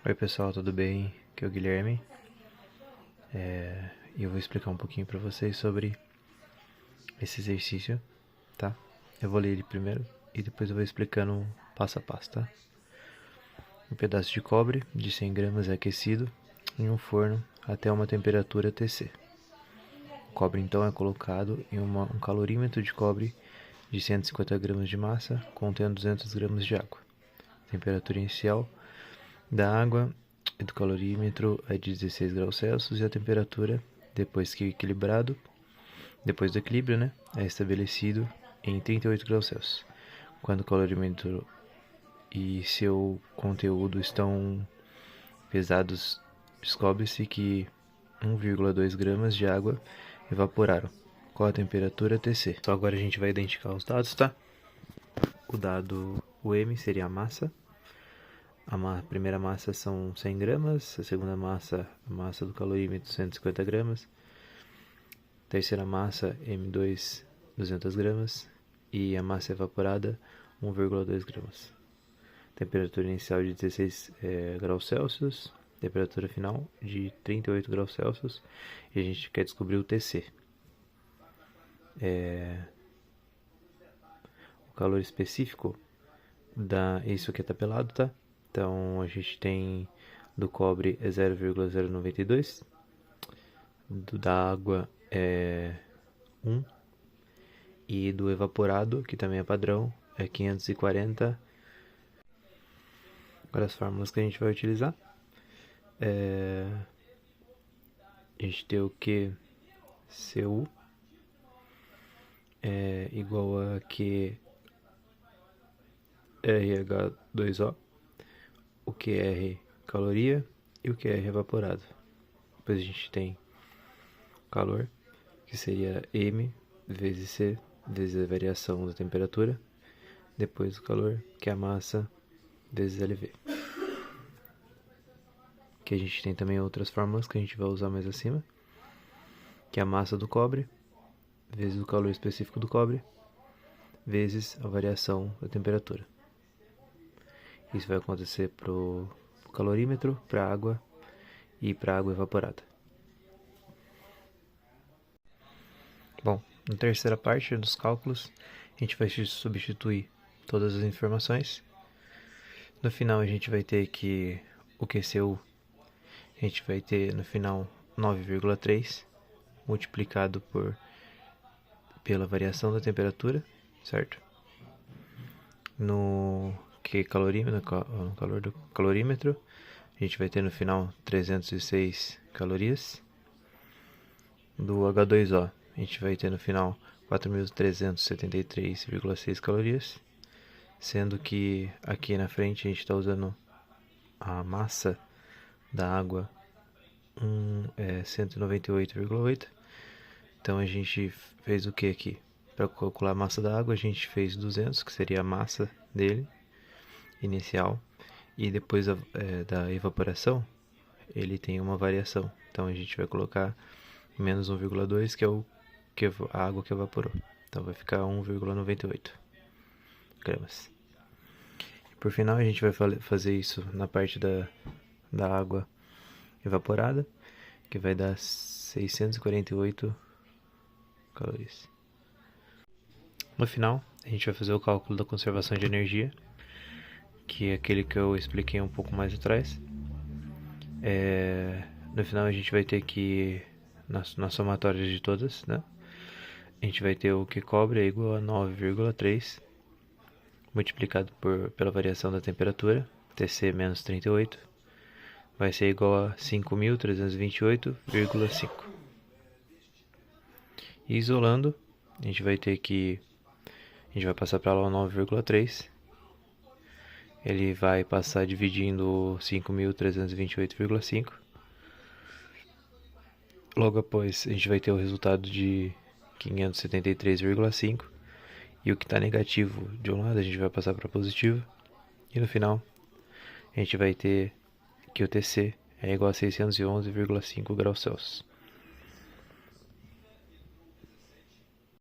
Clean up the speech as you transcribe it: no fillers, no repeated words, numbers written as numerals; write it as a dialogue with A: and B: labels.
A: Oi pessoal, tudo bem? Aqui é o Guilherme e eu vou explicar um pouquinho para vocês sobre esse exercício, tá? Eu vou ler ele primeiro e depois eu vou explicando passo a passo, tá? Um pedaço de cobre de 100 gramas é aquecido em um forno até uma temperatura Tc. O cobre então é colocado em um calorímetro de cobre de 150 gramas de massa contendo 200 gramas de água. A temperatura inicial da água e do calorímetro é de 16 graus Celsius e a temperatura, depois do equilíbrio, né, é estabelecido em 38 graus Celsius. Quando o calorímetro e seu conteúdo estão pesados, descobre-se que 1,2 gramas de água evaporaram. Qual a temperatura Tc? Então agora a gente vai identificar os dados, tá? O M seria a massa. A primeira massa são 100 gramas, a segunda massa, a massa do calorímetro, 150 gramas, terceira massa, M2, 200 gramas, e a massa evaporada, 1,2 gramas. Temperatura inicial de 16 graus Celsius, temperatura final de 38 graus Celsius, e a gente quer descobrir o Tc. O calor específico, isso aqui é tabelado, tá? Então a gente tem do cobre é 0,092, da água é 1 e do evaporado, que também é padrão, é 540. Agora as fórmulas que a gente vai utilizar. A gente tem o que Cu é igual a QRH2O, o QR caloria e o QR evaporado. Depois a gente tem calor, que seria M vezes C vezes a variação da temperatura. Depois o calor, que é a massa vezes LV. Que a gente tem também outras fórmulas que a gente vai usar mais acima, que é a massa do cobre vezes o calor específico do cobre vezes a variação da temperatura. Isso vai acontecer para o calorímetro, para a água e para a água evaporada. Bom, na terceira parte dos cálculos, a gente vai substituir todas as informações. No final a gente vai ter que o QCU, a gente vai ter no final 9,3 multiplicado pela variação da temperatura, certo? No calor do calorímetro, a gente vai ter no final 306 calorias. Do H2O, a gente vai ter no final 4.373,6 calorias, sendo que aqui na frente a gente está usando a massa da água 198,8. Então a gente fez o que aqui? Para calcular a massa da água, a gente fez 200, que seria a massa dele inicial, e depois da evaporação ele tem uma variação. Então a gente vai colocar menos 1,2, que é a água que evaporou. Então vai ficar 1,98 gramas. Por final a gente vai fazer isso na parte da água evaporada, que vai dar 648 calorias. No final, a gente vai fazer o cálculo da conservação de energia, que é aquele que eu expliquei um pouco mais atrás. No final a gente vai ter que, na somatória de todas, né? A gente vai ter o que cobre é igual a 9,3 multiplicado pela variação da temperatura, Tc menos 38, vai ser igual a 5.328,5. E isolando, a gente vai passar para lá o 9,3. Ele vai passar dividindo 5.328,5. Logo após, a gente vai ter o resultado de 573,5. E o que está negativo de um lado, a gente vai passar para positivo. E no final, a gente vai ter que o Tc é igual a 611,5 graus Celsius.